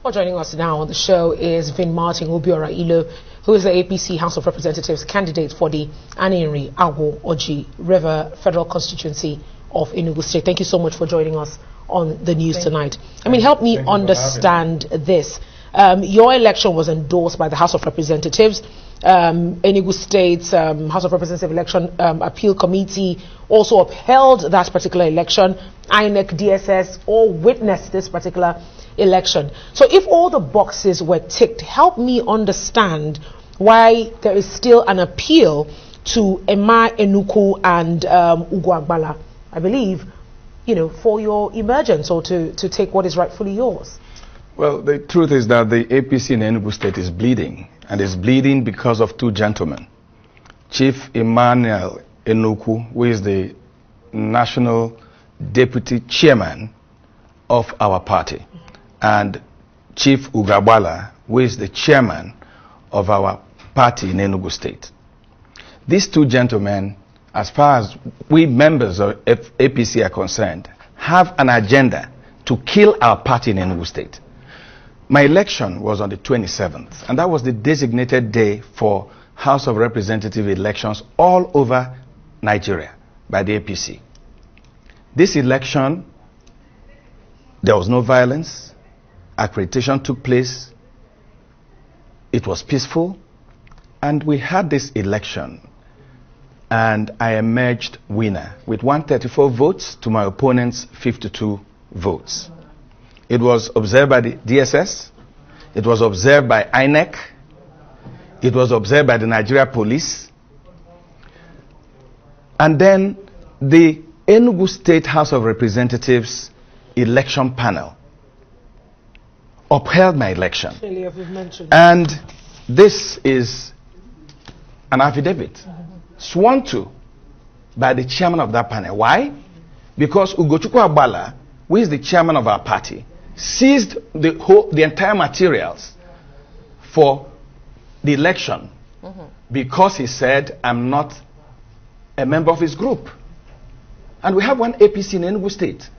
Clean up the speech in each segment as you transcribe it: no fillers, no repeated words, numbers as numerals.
Well, joining us now on the show is VinMartin Ilo, who is the APC House of Representatives candidate for the Aninri Agwo Oji River Federal Constituency of Enugu State. Thank you so much for joining us on the news tonight. I mean, help me understand this. Your election was endorsed by the House of Representatives. Enugu State's House of Representatives Election Appeal Committee also upheld that particular election. INEC, DSS all witnessed this particular election. So if all the boxes were ticked, help me understand why there is still an appeal to Emma Enuku and Ugwagbala, I believe, for your emergence or to take what is rightfully yours. Well, the truth is that the APC in Enugu State is bleeding, and is bleeding because of two gentlemen. Chief Emmanuel Enuku, who is the National Deputy Chairman of our party, and Chief Ugwagbala, who is the Chairman of our party in Enugu State. These two gentlemen, as far as we members of APC are concerned, have an agenda to kill our party in Enugu State. My election was on the 27th, and that was the designated day for House of Representative elections all over Nigeria by the APC. This election, there was no violence. Accreditation took place. It was peaceful, and we had this election, and I emerged winner with 134 votes to my opponent's 52 votes. It was observed by the DSS, it was observed by INEC, it was observed by the Nigeria Police, and then the Enugu State House of Representatives election panel upheld my election. And this is an affidavit sworn to by the chairman of that panel. Why? Because Ugochukwu Agbala, who is the chairman of our party, seized the entire materials for the election because he said, I'm not a member of his group. And we have one APC in Enugu State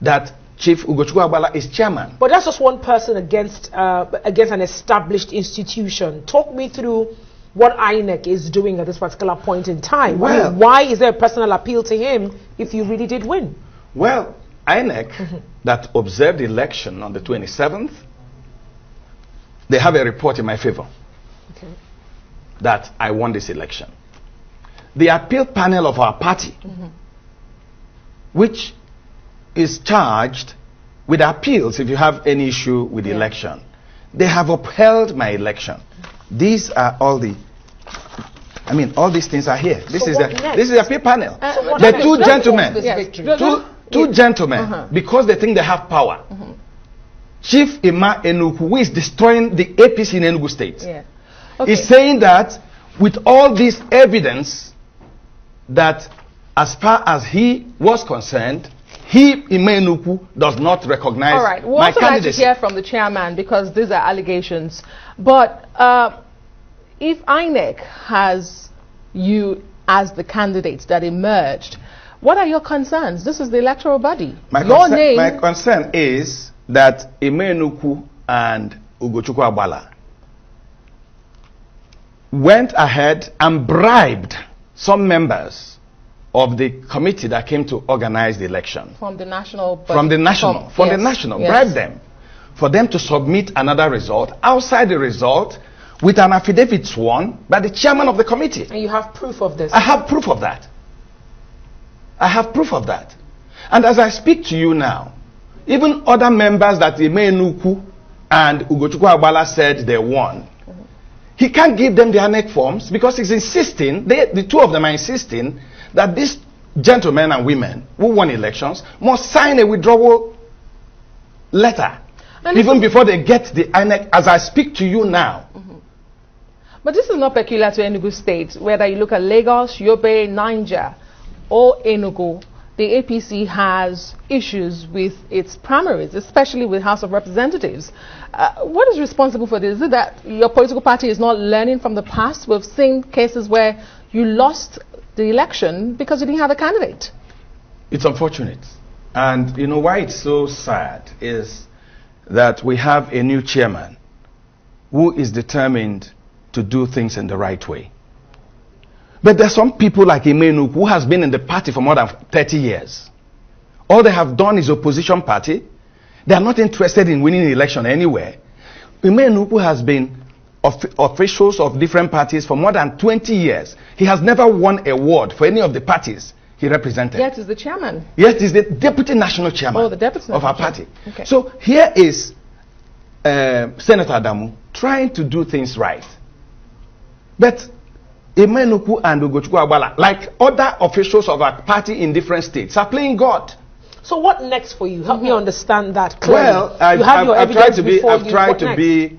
that Chief Ugochukwu Agbala is chairman. But that's just one person against an established institution. Talk me through what INEC is doing at this particular point in time. Well, I mean, why is there a personal appeal to him if you really did win? Well, INEC that observed the election on the 27th, they have a report in my favor that I won this election. The appeal panel of our party, which is charged with appeals if you have any issue with the election, they have upheld my election. These are all the, all these things are here. This is the appeal panel. The two gentlemen, two gentlemen, because they think they have power. Chief Emma Enuku, who is destroying the APC in Enugu State, is saying that with all this evidence, that as far as he was concerned, he, Emma Enuku, does not recognize all right. We'll my also candidacy. like to hear from the chairman because these are allegations. But if INEC has you as the candidate that emerged, what are your concerns? This is the electoral body. My concern is that Emma Enuku and Ugochukwu Agbala went ahead and bribed some members of the committee that came to organize the election. From the national. Bribed them for them to submit another result outside the result with an affidavit sworn by the chairman of the committee. And you have proof of this? I have proof of that. And as I speak to you now, even other members that Emma Enuku and Ugochukwu Agbala said they won, he can't give them the INEC forms because he's insisting, the two of them are insisting, that these gentlemen and women who won elections must sign a withdrawal letter even before they get the INEC as I speak to you now. But this is not peculiar to Enugu State. Whether you look at Lagos, Yobe, Niger, or Enugu, the APC has issues with its primaries, especially with House of Representatives. What is responsible for this? Is it that your political party is not learning from the past? We've seen cases where you lost the election because you didn't have a candidate. It's unfortunate. And you know why it's so sad is that we have a new chairman who is determined to do things in the right way. But there are some people like Emenu who has been in the party for more than 30 years. All they have done is opposition party. They are not interested in winning an election anywhere. Emenu has been officials of different parties for more than 20 years. He has never won a award for any of the parties he represented. Yet he's the chairman. Yet he's the deputy national chairman of our party. Okay. So here is Senator Adamu trying to do things right. But Emenuku and Ugochukwu Agbala, like other officials of our party in different states, are playing God. So what next for you? Help me understand that clearly. Well, I've tried to be,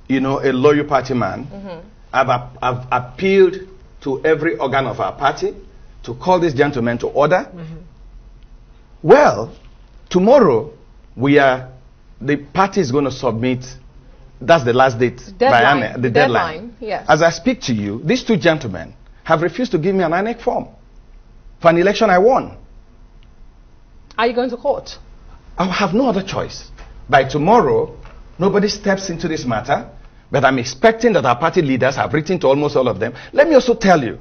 you know, a loyal party man. I've appealed to every organ of our party to call this gentleman to order. Well, tomorrow the party is going to submit. That's the last date. Deadline. The deadline. Yes. As I speak to you, these two gentlemen have refused to give me an INEC form for an election I won. Are you going to court? I have no other choice. By tomorrow, nobody steps into this matter, but I'm expecting that our party leaders have written to almost all of them. Let me also tell you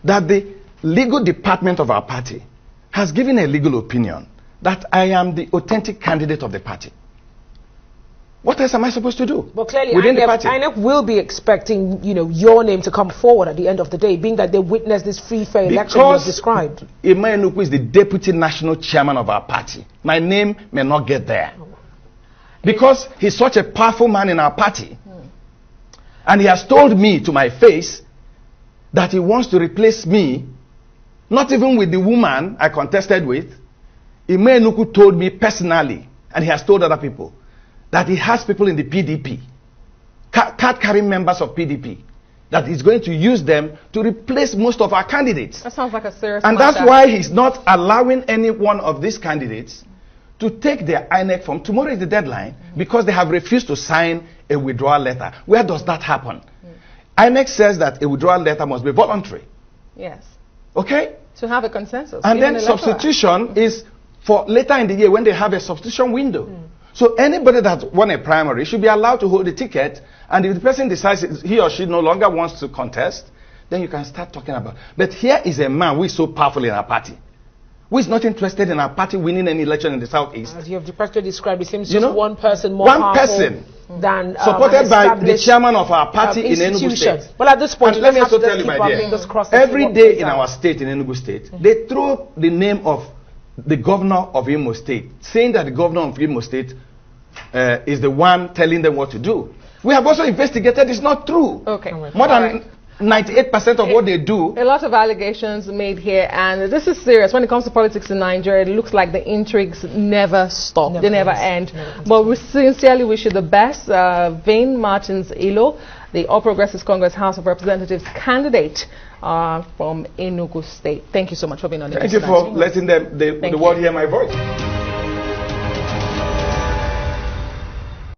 that the legal department of our party has given a legal opinion that I am the authentic candidate of the party. What else am I supposed to do? But clearly, within the party? INEC will be expecting, you know, your name to come forward at the end of the day, being that they witnessed this free, fair election you have described. Emenuku is the deputy national chairman of our party. My name may not get there. Because he's such a powerful man in our party. And he has told me to my face that he wants to replace me, not even with the woman I contested with. Emenuku told me personally, and he has told other people, that he has people in the PDP, card-carrying members of PDP, that he's going to use them to replace most of our candidates. That sounds like a serious And matter. that's why he's not allowing any one of these candidates to take their INEC form. Tomorrow is the deadline because they have refused to sign a withdrawal letter. Where does that happen? INEC says that a withdrawal letter must be voluntary. Yes. Okay? To have a consensus. And then electoral. substitution is for later in the year when they have a substitution window. So anybody that won a primary should be allowed to hold a ticket, and if the person decides he or she no longer wants to contest, then you can start talking about. But here is a man who is so powerful in our party, who is not interested in our party winning any election in the southeast. As you have practically described, it seems You just know, one person more one powerful person than supported by the chairman of our party in Enugu State. Well, at this point, And let me also let's tell you, keep my our dear, fingers crossed and see every what day plays in out. our state, in Enugu State, they throw the name of the governor of Imo State, saying that the governor of Imo State is the one telling them what to do. We have also investigated it's not true. Okay. More than 98% of what they do. A lot of allegations made here, and this is serious. When it comes to politics in Nigeria, it looks like the intrigues never stop. They never end. But we sincerely wish you the best. VinMartin Ilo, the All Progressives Congress House of Representatives candidate from Enugu State. Thank you so much for being on the Thank you for letting the world hear my voice.